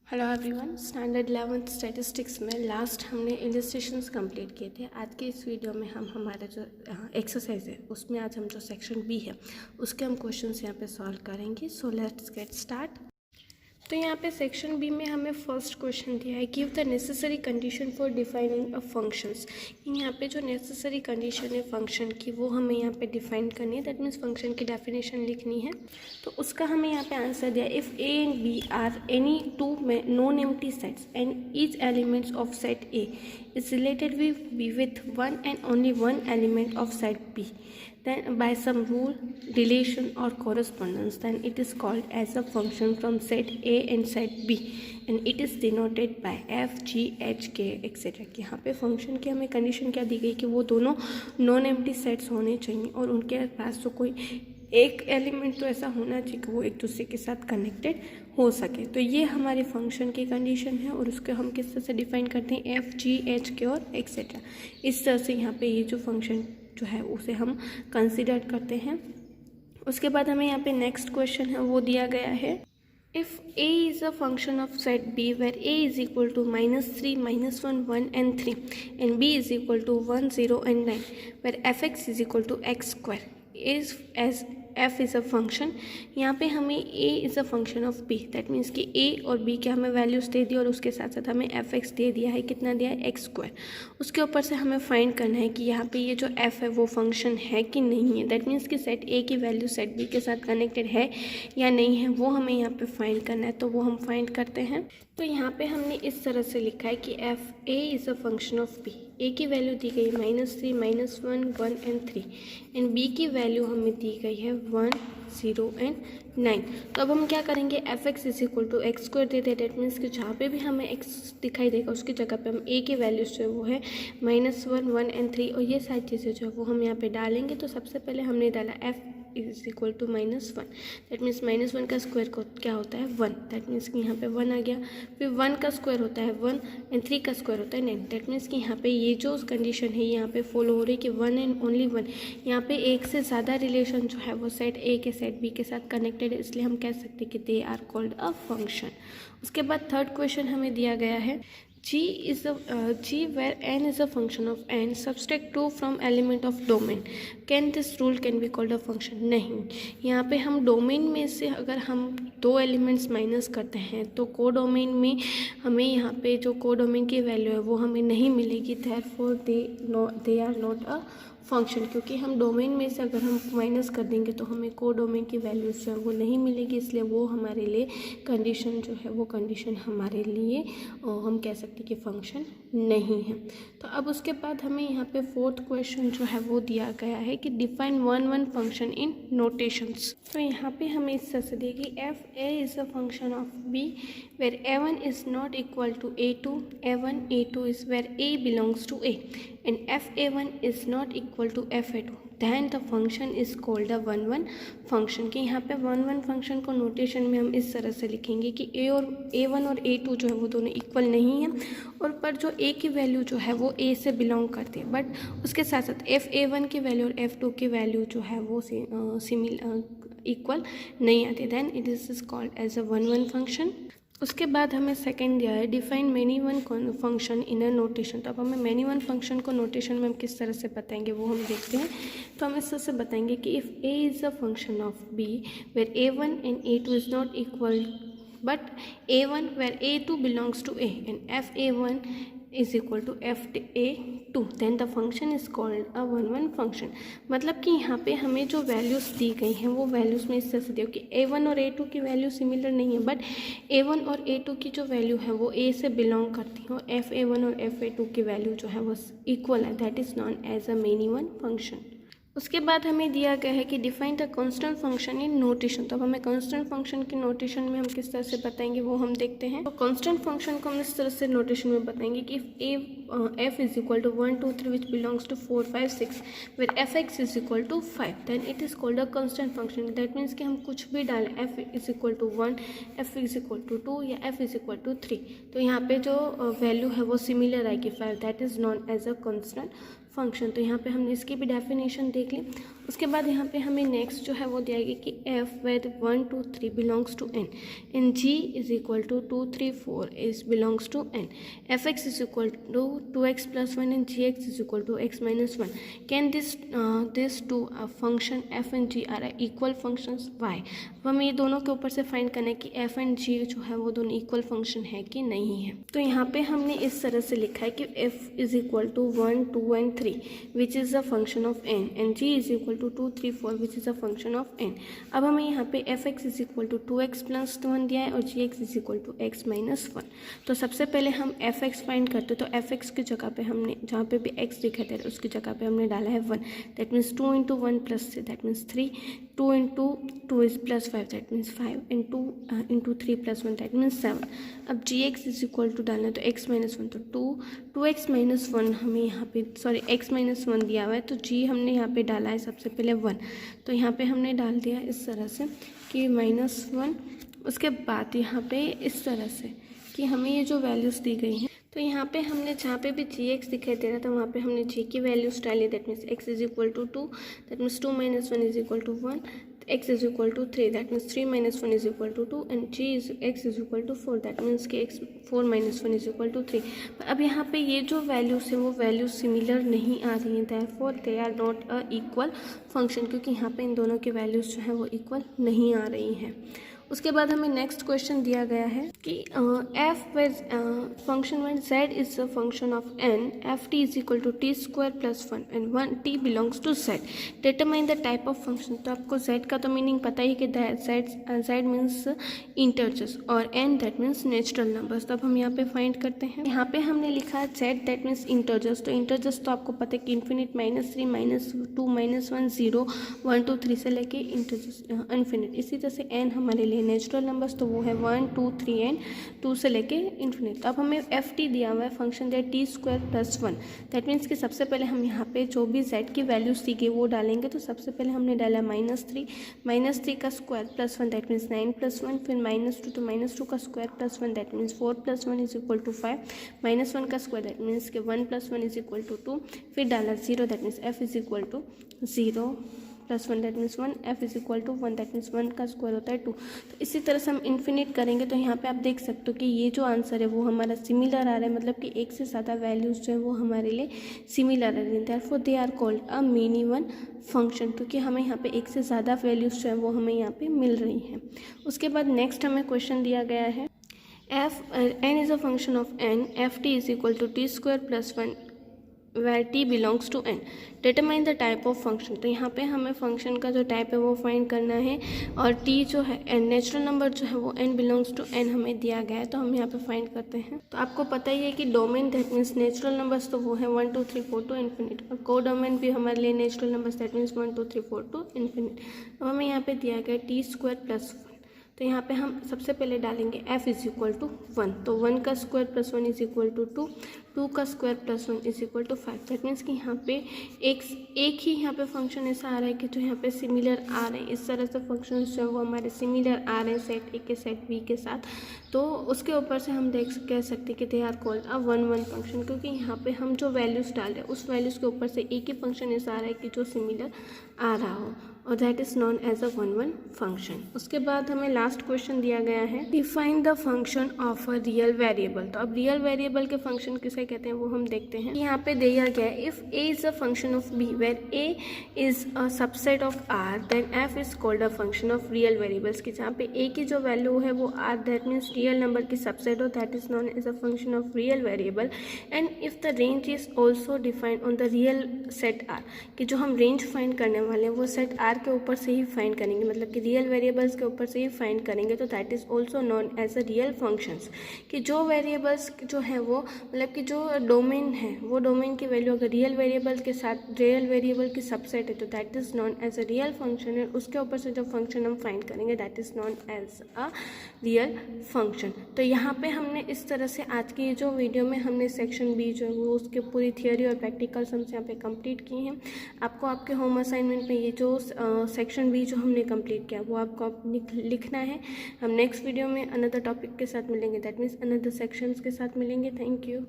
Hello everyone, standard 11th statistics में last हमने illustrations complete किए थे। आज के इस वीडियो में हम हमारा जो एक्सरसाइज है उसमें आज हम जो सेक्शन बी है उसके हम क्वेश्चंस यहाँ पे सॉल्व करेंगे। So let's get start. तो यहाँ पे सेक्शन बी में हमें फर्स्ट क्वेश्चन दिया है, give the necessary condition for defining a functions. यहाँ पे जो नेसेसरी कंडीशन है फंक्शन की वो हमें यहाँ पे डिफाइन करनी है, दैट मीन्स फंक्शन की डेफिनेशन लिखनी है। तो उसका हमें यहाँ पे आंसर दिया, if A and B are any two non empty sets and each elements of set A is related with one and only one element of set B, then by some rule, relation or correspondence, then it is called as a function from set A and set B and it is denoted by F, G, H, K, etc. यहाँ पे function की हमें condition क्या दी गई कि वो दोनों non empty sets होने चाहिए और उनके पास तो कोई एक एलिमेंट तो ऐसा होना चाहिए कि वो एक दूसरे के साथ कनेक्टेड हो सके। तो ये हमारे फंक्शन की कंडीशन है और उसको हम किस तरह से डिफाइन करते हैं, एफ, जी, एच, के और एक्सेट्रा। इस तरह से यहाँ पे ये जो फंक्शन जो है उसे हम कंसिडर करते हैं। उसके बाद हमें यहाँ पे नेक्स्ट क्वेश्चन है वो दिया गया है, if a is a function of set B where a is equal to -3, -1, 1 and 3 and b is equal to 1, 0 and 9 where fx is equal to x square is as f is a function। यहाँ पे हमें a is a function of b, that means कि a और b के हमें values दे दी और उसके साथ साथ हमें fx दे दिया है, कितना दिया है, x स्क्वायर। उसके ऊपर से हमें फाइंड करना है कि यहाँ पे ये जो f है वो फंक्शन है कि नहीं है, दैट मीन्स कि सेट a की वैल्यू सेट b के साथ कनेक्टेड है या नहीं है, वो हमें यहाँ पे फाइंड करना है। तो वो हम फाइंड करते हैं। तो यहाँ पे हमने इस तरह से लिखा है कि F A is a function of B, A की वैल्यू दी गई -3, -1, 1 एंड 3 एंड बी की वैल्यू हमें दी गई है 1, 0 एंड 9। तो अब हम क्या करेंगे, F X is equal to X square दे दे, डेट मीन्स कि जहाँ पे भी हमें एक्स दिखाई देगा उसकी जगह पे हम ए की वैल्यूज जो है वो है -1, 1 एंड 3 और ये सारी चीज़ें जो है वो हम यहाँ पे डालेंगे। तो सबसे पहले हमने डाला F is equal to -1, that means -1 का स्क्वायर को क्या होता है 1, दैट मीन्स कि यहाँ पे 1 आ गया। फिर 1 का स्क्वायर होता है 1 एंड 3 का स्क्वायर होता है 9, दैट मीन्स कि यहाँ पे ये जो कंडीशन है यहाँ पे फॉलो हो रही है कि 1 एंड ओनली 1। यहाँ पे एक से ज़्यादा रिलेशन जो है वो सेट ए के सेट बी के साथ कनेक्टेड है, इसलिए हम कह सकते हैं कि they are called a function. उसके बाद थर्ड क्वेश्चन हमें दिया गया है, G where n is a function of n, subtract 2 from element of domain, can this rule can be called a function? नहीं, यहाँ पे हम डोमेन में से अगर हम 2 एलिमेंट्स माइनस करते हैं तो को डोमेन में हमें यहाँ पे जो को डोमेन की वैल्यू है वो हमें नहीं मिलेगी, therefore they are not a function. क्योंकि हम डोमेन में से अगर हम माइनस कर देंगे तो हमें को डोमेन की वैल्यूज जो है वो नहीं मिलेगी, इसलिए वो हमारे लिए कंडीशन जो है वो कंडीशन हमारे लिए हम कह सकते हैं कि फंक्शन नहीं है। तो अब उसके बाद हमें यहाँ पे फोर्थ क्वेश्चन जो है वो दिया गया है कि define one function in notations. तो यहाँ पे हमें इस तरह से देगी, F A is a function of B where a1 is not equal to a2, a2 is where a belongs to a and fa1 is not equal to fa2, then the function is called a 1 function. कि यहाँ पे 1 function को notation में हम इस तरह से लिखेंगे कि a1 और a2 जो है वो दोनों इक्वल नहीं है और पर जो a की वैल्यू जो है वो a से बिलोंग करती है, बट उसके साथ साथ fa1 की वैल्यू और f2 की वैल्यू जो है वो इक्वल नहीं आती, then it is called as a 1 function. उसके बाद हमें सेकंड दिया है, define many one function in a notation. तो अब हमें मेनी वन फंक्शन को नोटेशन में हम किस तरह से बताएंगे वो हम देखते हैं। तो हम इस तरह से बताएंगे कि if a is a function of b where a1 and a2 is not equal but a1 where a2 belongs to a and fa1 is equal to fa2, then the function is called a 1 function. मतलब कि यहाँ पे हमें जो values दी गई हैं वो values में इस तरह से दी कि a1 और a2 की वैल्यू सिमिलर नहीं है, बट a1 और a2 की जो वैल्यू है वो a से बिलोंग करती है और fa1 और fa2 की वैल्यू जो है वो इक्वल है, that is known as a many one function. उसके बाद हमें दिया गया है कि define the constant function in notation. तो अब हमें कांस्टेंट फंक्शन की नोटेशन में हम किस तरह से बताएंगे वो हम देखते हैं। तो कांस्टेंट फंक्शन को हम इस तरह से नोटेशन में बताएंगे कि F is equal to 1, 2, 3 which belongs to 4, 5, 6 where F X is equal to 5, then it is called a constant function. That means कि हम कुछ भी डालें, F is equal to 1, F is equal to 2 या F is equal to 3, तो यहाँ पे जो वैल्यू है वो सिमिलर आएगी 5, that is known as a constant function. तो यहाँ पे हमने इसकी भी डेफिनेशन देख ली। उसके बाद यहाँ पे हमें नेक्स्ट जो है वो दिया गया कि F where 1 2 3 belongs to N in G is equal to 2 3 4 is belongs to N, F X is equal to 2x + 1 and G X is equal to x - 1, can this to a function F and G are equal functions why. अब हमें ये दोनों के ऊपर से find करना है कि एफ एंड जी जो है वो दोनों इक्वल फंक्शन है कि नहीं है। तो यहाँ पे हमने इस तरह से लिखा है कि F is equal to 1 2 and 3 which is a function of N and G is equal to 2 3 4 which is a function of N. अब हमें यहाँ पे F X is equal to 2x + 1 दिया है और G X is equal to x - 1। तो सबसे पहले हम एफ एक्स फाइंड करते तो एफ एक्स की जगह पे हमने जहाँ पे भी x दिखाते हैं उसकी जगह पे हमने डाला है 1, that means 2 × 1 + 3 that means 3, 2 × 2 is +5 that means 5 and 2 × 3 + 1 that means 7। अब जी एक्स इज इक्वल टू डालना है तो x - 1 तो 2x - 1 हमें यहाँ पे x - 1 दिया हुआ है तो जी हमने यहाँ पे डाला है सबसे पहले 1, तो यहाँ पे हमने डाल दिया इस तरह से कि -1। उसके बाद यहाँ पे इस तरह से कि हमें ये जो वैल्यूज़ दी गई हैं तो यहाँ पे हमने जहाँ पे भी जी एक्स दिखाई दे रहा था वहाँ पे हमने जी की वैल्यूज़ डाली, that means x is equal to 2 that means 2 - 1 is equal to 1, x is equal to 3 that means 3 - 1 is equal to 2 and G is x is equal to 4 that means कि x 4 - 1 is equal to 3। अब यहाँ पे ये जो values है वो values similar नहीं आ रही हैं, therefore they are not a equal function, क्योंकि यहाँ पे इन दोनों की वैल्यूज़ जो है वो इक्वल नहीं आ रही हैं। उसके बाद हमें नेक्स्ट क्वेश्चन दिया गया है कि F where function one Z is a function of N F T is equal to T square + 1 and 1 T belongs to Z, determine the type of function. तो आपको जेड का तो मीनिंग पता ही कि जेड मीन्स इंटरजर्स और N that means natural numbers. तो अब हम यहाँ पे फाइंड करते हैं। यहाँ पे हमने लिखा है जेड दैट मीन्स इंटरजर्स, तो इंटरजर्स तो आपको पता है कि इन्फिनिट -3 -2 -1 0 1 2 3 से लेके इंटरजर्स इन्फिनिट। इसी तरह से एन हमारे लिए नेचुरल नंबर्स तो वो है 1 2 3 एंड 2 से लेके इन्फिनिट। तो अब हमें एफ टी दिया हुआ है फंक्शन दिया टी स्क्वायर + 1, दैट मीन्स कि सबसे पहले हम यहाँ पे जो भी जेड की वैल्यूज दी गई वो डालेंगे। तो सबसे पहले हमने डाला -3 का स्क्वायर + 1 दैट मीन्स 9 + 1, फिर -2 तो -2 का square + 1 that means 4 + 1 is equal to 5, -1 का स्क्वायर दैट मीन्स कि 1 + 1 इज इक्वल टू 2, फिर डाला 0 that means F is equal to 0 + 1 that means 1, F is equal to 1 that means 1 का स्क्वायर होता है 2। तो इसी तरह से हम इन्फिनिट करेंगे तो यहाँ पे आप देख सकते हो कि ये जो आंसर है वो हमारा सिमिलर आ रहा है, मतलब कि एक से ज़्यादा वैल्यूज़ जो है वो हमारे लिए सिमिलर आ रही हैं, therefore they are called a many one function, क्योंकि हमें यहाँ पे एक से ज़्यादा वैल्यूज़ जो है वो हमें यहाँ पे मिल रही हैं। उसके बाद नेक्स्ट हमें क्वेश्चन दिया गया है n is a function of n, f t is equal to t square + 1 where t belongs to n, determine the type of function। तो यहाँ पे हमें फंक्शन का जो टाइप है वो फाइंड करना है और t जो है नेचुरल नंबर जो है वो n बिलोंग्स टू n हमें दिया गया है, तो हम यहाँ पे फाइंड करते हैं। तो आपको पता ही है कि domain that means natural numbers तो वो है 1 2 3 4 टू इन्फिनिट, और को डोमेन भी हमारे लिए natural numbers that means 1 2 3 4 to infinite. अब हमें यहाँ पे दिया गया t स्क्वायर + 1, तो यहाँ पे हम सबसे पहले डालेंगे f इज इक्वल टू 1, तो 1 का स्क्वायर + 1 इज इक्वल टू 2, 2 का square + 1 is equal to 5। That means कि यहाँ पे एक ही यहाँ पे फंक्शन ऐसा आ रहा है कि जो यहाँ पे सिमिलर आ रहे हैं। इस तरह से फंक्शन जो है वो हमारे सिमिलर आ रहे हैं सेट ए के सेट बी के साथ, तो उसके ऊपर से हम कह सकते हैं कि they are called a 1 1 function, क्योंकि यहाँ पे हम जो वैल्यूज़ डाल रहे हैं उस वैल्यूज़ के ऊपर से एक ही फंक्शन ऐसा आ रहा है कि जो सिमिलर आ रहा हो, और that is known as a 1 1 function. उसके बाद हमें लास्ट क्वेश्चन दिया गया है define the function of a real variable. तो अब रियल वेरिएबल के फंक्शन किसे कहते हैं वो हम देखते हैं। यहाँ पे दिया गया है if a is a function of b where a is a subset of r then f is called a function of real variables, की जहाँ पे a की जो वैल्यू है वो r that means real number की सबसेट हो, that is known as a function of real variable. And if the range is also defined on the real set r, कि जो हम रेंज फाइंड करने वाले हैं वो सेट r के ऊपर से ही फाइंड करेंगे, मतलब कि रियल वेरिएबल्स के ऊपर से ही फाइंड करेंगे, तो that is also known as a real functions. कि जो वेरिएबल्स जो है वो मतलब कि जो डोमेन है वो डोमेन की वैल्यू अगर रियल वेरिएबल के साथ रियल वेरिएबल की सबसेट है तो that is known as a real function है, उसके ऊपर से जो फंक्शन हम फाइंड करेंगे that is known as a real function. तो यहाँ पे हमने इस तरह से आज की जो वीडियो में हमने सेक्शन बी जो है वो उसके पूरी थियोरी और प्रैक्टिकल सम्स यहाँ पे कंप्लीट किए हैं। आपको आपके होम असाइनमेंट में ये जो सेक्शन बी जो हमने कंप्लीट किया वो आपको लिखना है। हम नेक्स्ट वीडियो में अनदर टॉपिक के साथ मिलेंगे, दैट मीन्स अनदर सेक्शंस के साथ मिलेंगे। Thank you.